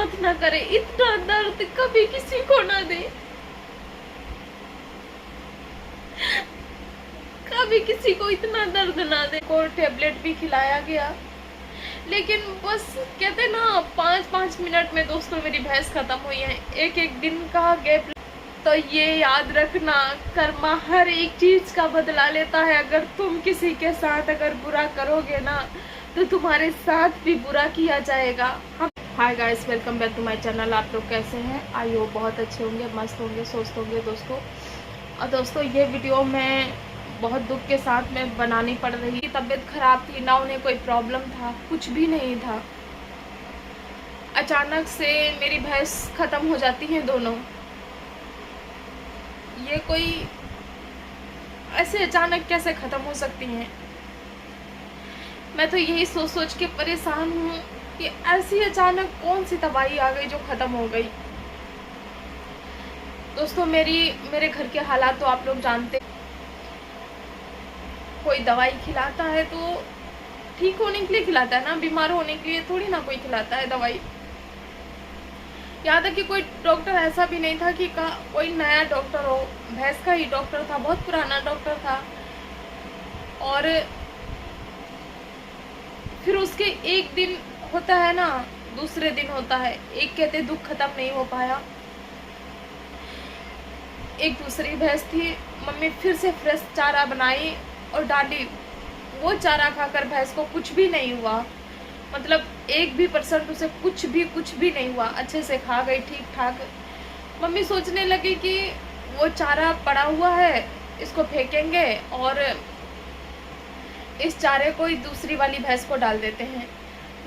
साथ ना करे, इतना दर्द कभी किसी को ना दे, कभी किसी को इतना दर्द ना दे। को टेबलेट भी खिलाया गया, लेकिन बस कहते ना 5-5 मिनट में दोस्तों मेरी भैंस खत्म हुई है, एक एक दिन का गैप। तो ये याद रखना, कर्मा हर एक चीज का बदला लेता है। अगर तुम किसी के साथ अगर बुरा करोगे ना, तो तुम्हारे साथ भी बुरा किया जाएगा। Hi guys, welcome back to my channel. आप लोग कैसे हैं? आई होप बहुत अच्छे होंगे, मस्त होंगे, स्वस्थ होंगे दोस्तों। और दोस्तों ये वीडियो मैं बहुत दुख के साथ में बनानी पड़ रही। तबीयत खराब थी ना, उन्हें कोई प्रॉब्लम था, कुछ भी नहीं था। अचानक से मेरी भैंस खत्म हो जाती हैं दोनों। ये कोई ऐसे अचानक कैसे खत्म हो सकती हैं? मैं तो यही सोच सोच के परेशान हूँ कि ऐसी अचानक कौन सी दवाई आ गई जो खत्म हो गई। दोस्तों मेरे घर के हालात तो आप लोग जानते। कोई दवाई खिलाता है तो ठीक होने के लिए खिलाता है ना, बीमार होने के लिए थोड़ी ना कोई खिलाता है दवाई। यहाँ तक कि कोई डॉक्टर ऐसा भी नहीं था कि कोई नया डॉक्टर हो, भैंस का ही डॉक्टर था, बहुत पुराना डॉक्टर था। और फिर उसके एक दिन होता है ना, दूसरे दिन होता है। एक कहते दुख खत्म नहीं हो पाया। एक दूसरी भैंस थी, मम्मी फिर से फ्रेश चारा बनाई और डाली। वो चारा खाकर भैंस को कुछ भी नहीं हुआ, मतलब 1% उसे कुछ भी नहीं हुआ, अच्छे से खा गई ठीक ठाक। मम्मी सोचने लगी कि वो चारा पड़ा हुआ है, इसको फेंकेंगे और इस चारे को ही दूसरी वाली भैंस को डाल देते हैं।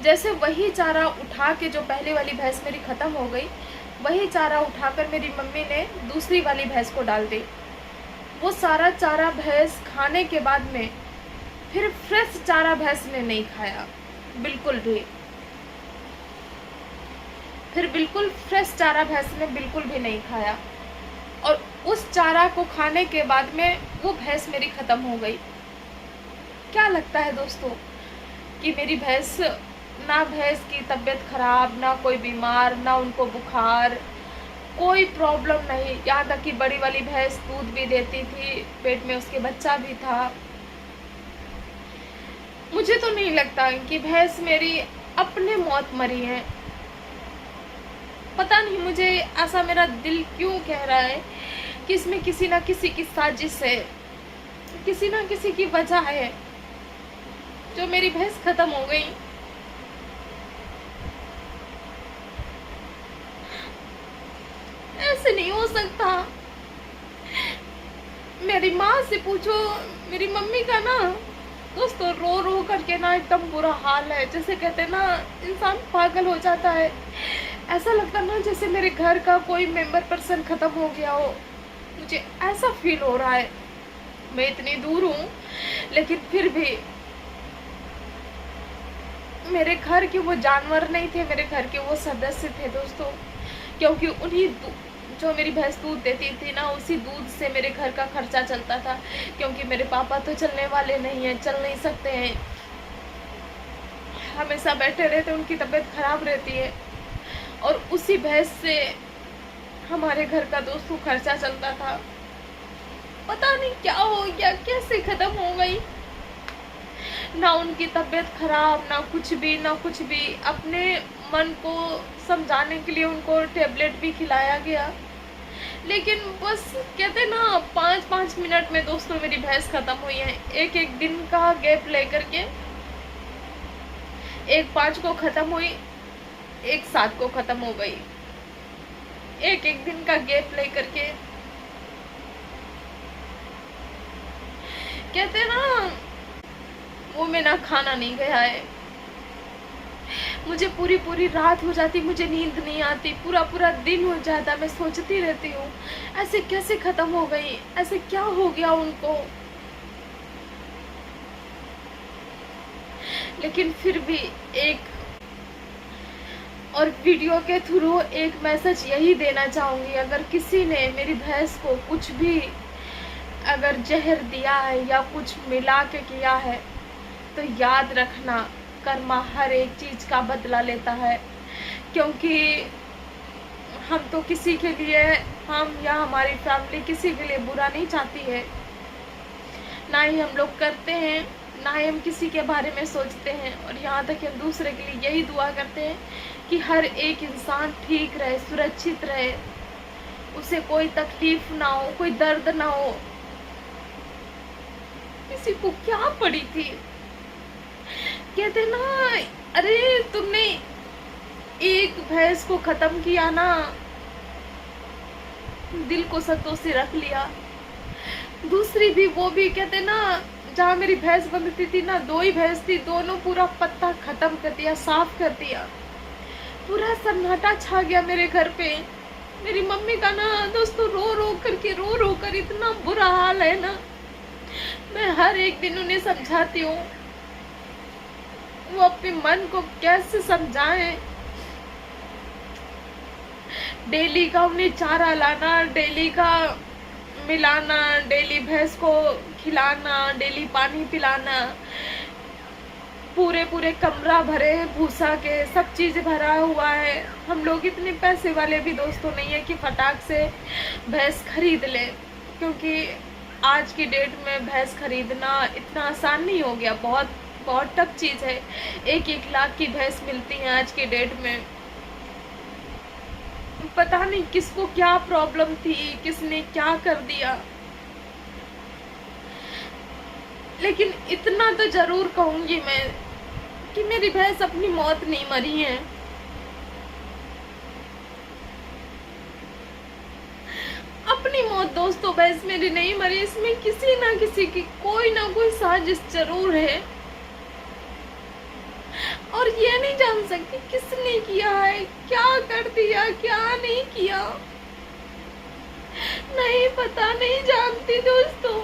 जैसे वही चारा उठा के, जो पहले वाली भैंस मेरी खत्म हो गई, वही चारा उठाकर मेरी मम्मी ने दूसरी वाली भैंस को डाल दी। वो सारा चारा भैंस खाने के बाद में फिर फ्रेश चारा भैंस ने नहीं खाया बिल्कुल भी। फिर बिल्कुल फ्रेश चारा भैंस ने बिल्कुल भी नहीं खाया। और उस चारा को खाने के बाद में वो भैंस मेरी खत्म हो गई। क्या लगता है दोस्तों कि मेरी भैंस, ना भैंस की तबीयत खराब, ना कोई बीमार, ना उनको बुखार, कोई प्रॉब्लम नहीं। यहाँ तक कि बड़ी वाली भैंस दूध भी देती थी, पेट में उसके बच्चा भी था। मुझे तो नहीं लगता कि भैंस मेरी अपने मौत मरी है। पता नहीं मुझे ऐसा मेरा दिल क्यों कह रहा है कि इसमें किसी ना किसी की साजिश है, किसी ना किसी की वजह है जो मेरी भैंस खत्म हो गई। ऐसे नहीं हो सकता। मेरी माँ से पूछो, मेरी मम्मी का ना दोस्तों रो रो करके ना एकदम बुरा हाल है। जैसे कहते ना, इंसान पागल हो जाता है। ऐसा लगता ना जैसे मेरे घर का कोई मेंबर पर्सन खत्म हो गया हो। मुझे ऐसा फील हो रहा है। मैं इतनी दूर हूँ, लेकिन फिर भी मेरे घर के वो जानवर नहीं थे, मेरे घर के वो सदस्य थे दोस्तों। क्योंकि उन्हीं जो मेरी भैंस दूध देती थी ना, उसी दूध से मेरे घर का खर्चा चलता था। क्योंकि मेरे पापा तो चलने वाले नहीं हैं, चल नहीं सकते हैं, हमेशा बैठे रहते, उनकी तबीयत खराब रहती है। और उसी भैंस से हमारे घर का दोस्तों खर्चा चलता था। पता नहीं क्या हो गया, कैसे खत्म हो गई। ना उनकी तबीयत खराब, ना कुछ भी। अपने मन को समझाने के लिए उनको टेबलेट भी खिलाया गया, लेकिन बस कहते ना 5-5 मिनट में दोस्तों मेरी भैंस खत्म हुई है। एक एक दिन का गैप लेकर के, एक 5 को खत्म हुई, एक 7 को खत्म हो गई। एक एक दिन का गैप लेकर के। कहते ना वो में ना खाना नहीं गया है। मुझे पूरी रात हो जाती, मुझे नींद नहीं आती, पूरा दिन हो जाता। मैं सोचती रहती हूँ ऐसे कैसे खत्म हो गई, ऐसे क्या हो गया उनको। लेकिन फिर भी एक और वीडियो के थ्रू एक मैसेज यही देना चाहूँगी, अगर किसी ने मेरी भैंस को कुछ भी अगर जहर दिया है या कुछ मिला के किया है, तो याद रखना कर्मा हर एक चीज़ का बदला लेता है। क्योंकि हम तो किसी के लिए, हम या हमारी फैमिली किसी के लिए बुरा नहीं चाहती है, ना ही हम लोग करते हैं, ना ही हम किसी के बारे में सोचते हैं। और यहाँ तक कि हम दूसरे के लिए यही दुआ करते हैं कि हर एक इंसान ठीक रहे, सुरक्षित रहे, उसे कोई तकलीफ ना हो, कोई दर्द ना हो। किसी को क्या पड़ी थी, कहते ना, अरे तुमने एक भैंस को खत्म किया ना, दिल को सतों से रख लिया। दूसरी भी, वो भी कहते ना, जहाँ मेरी भैंस बंधती थी ना, 2 ही भैंस थी, दोनों पूरा पत्ता खत्म कर दिया, साफ कर दिया। पूरा सन्नाटा छा गया मेरे घर पे। मेरी मम्मी का ना दोस्तों रो रो कर इतना बुरा हाल है ना, मैं हर एक दिन उन्हें समझाती हूँ, वो अपने मन को कैसे समझाएं। डेली का उन्हें चारा लाना, डेली का मिलाना, डेली भैंस को खिलाना, डेली पानी पिलाना, पूरे कमरा भरे हैं भूसा के, सब चीज भरा हुआ है। हम लोग इतने पैसे वाले भी दोस्तों नहीं है कि फटाक से भैंस खरीद ले, क्योंकि आज की डेट में भैंस खरीदना इतना आसान नहीं हो गया, बहुत बहुत टफ चीज है। 1-1 लाख की भैंस मिलती है आज की डेट में। पता नहीं किसको क्या प्रॉब्लम थी, किसने क्या कर दिया, लेकिन इतना तो जरूर कहूंगी मैं कि मेरी भैंस अपनी मौत नहीं मरी है। अपनी मौत दोस्तों भैंस मेरी नहीं मरी, इसमें किसी ना किसी की कोई ना कोई साजिश जरूर है, और ये नहीं जान सकती किसने किया है, क्या कर दिया, क्या नहीं किया, नहीं पता, नहीं जानती दोस्तों।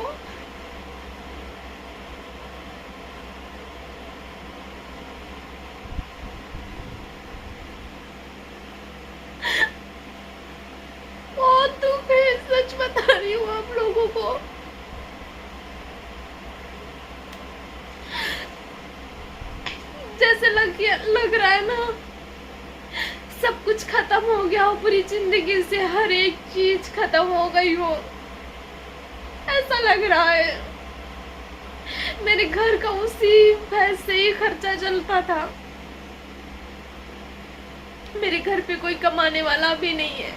बहुत दुख है, सच बता रही हूँ आप लोगों को। जैसे लग रहा है ना सब कुछ खत्म हो गया हो, पूरी जिंदगी से हर एक चीज खत्म हो गई हो, ऐसा लग रहा है। मेरे घर का उसी भैंस से ही खर्चा चलता था, मेरे घर पे कोई कमाने वाला भी नहीं है।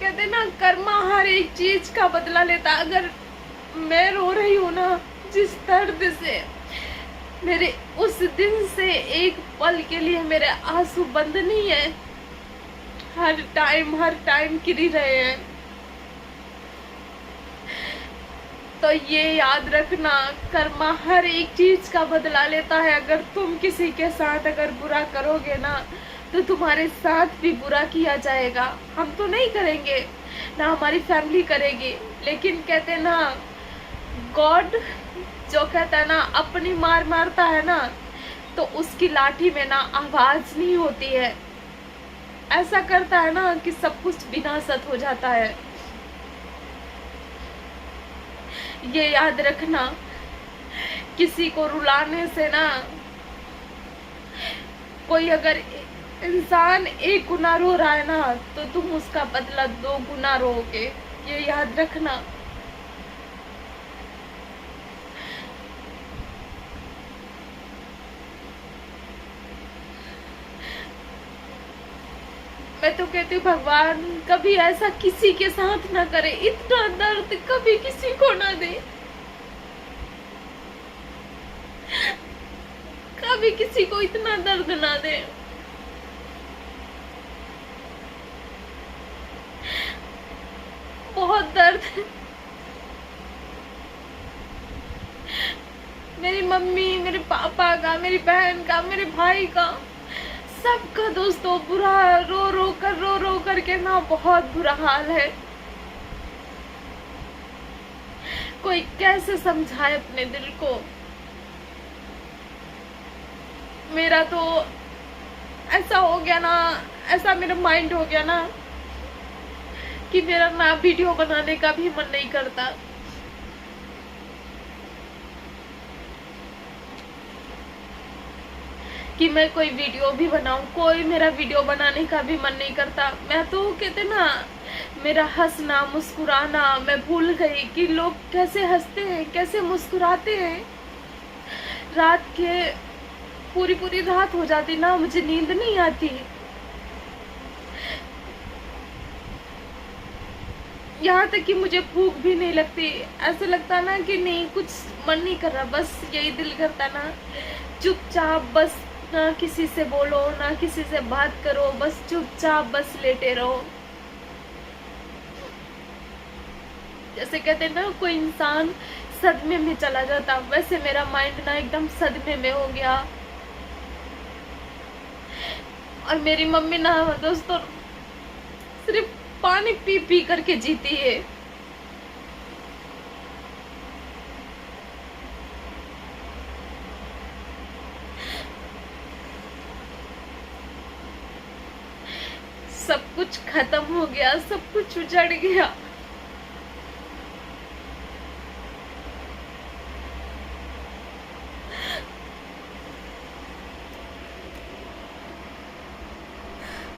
कहते ना कर्मा हर एक चीज का बदला लेता। अगर मैं रो रही हूँ ना जिस दर्द से, मेरे उस दिन से एक पल के लिए मेरे आंसू बंद नहीं है, हर टाइम गिर रहे हैं। तो ये याद रखना, कर्मा हर एक चीज का बदला लेता है। अगर तुम किसी के साथ अगर बुरा करोगे ना, तो तुम्हारे साथ भी बुरा किया जाएगा। हम तो नहीं करेंगे, ना हमारी फैमिली करेगी, लेकिन कहते ना गॉड जो कहता है ना अपनी मार मारता है ना, तो उसकी लाठी में ना आवाज नहीं होती है। ऐसा करता है ना कि सब कुछ विनाशत हो जाता है। ये याद रखना, किसी को रुलाने से ना, कोई अगर इंसान 1 गुना रो रहा है ना, तो तुम उसका बदला 2 गुना रोगे, ये याद रखना। मैं तो कहती हूँ भगवान कभी ऐसा किसी के साथ ना करे, इतना दर्द कभी किसी को ना दे, कभी किसी को इतना दर्द ना दे। बहुत दर्द है। मेरी मम्मी, मेरे पापा का, मेरी बहन का, मेरे भाई का, सबका दोस्तों बुरा रो रो कर के ना बहुत बुरा हाल है। कोई कैसे समझाए अपने दिल को। मेरा तो ऐसा हो गया ना, ऐसा मेरा माइंड हो गया ना कि मेरा ना वीडियो बनाने का भी मन नहीं करता। कि मैं कोई वीडियो भी बनाऊं, कोई मेरा वीडियो बनाने का भी मन नहीं करता। मैं तो कहते ना, मेरा हंसना मुस्कुराना मैं भूल गई कि लोग कैसे हंसते हैं, कैसे मुस्कुराते हैं। रात के पूरी पूरी रात हो जाती ना, मुझे नींद नहीं आती। यहाँ तक कि मुझे भूख भी नहीं लगती। ऐसे लगता ना कि नहीं, कुछ मन नहीं कर रहा, बस यही दिल करता ना चुपचाप बस ना किसी से बोलो, ना किसी से बात करो, बस चुपचाप बस लेटे रहो। जैसे कहते हैं ना, कोई इंसान सदमे में चला जाता, वैसे मेरा माइंड ना एकदम सदमे में हो गया। और मेरी मम्मी ना दोस्तों सिर्फ पानी पी पी करके जीती है। सब कुछ खत्म हो गया, सब कुछ उजड़ गया।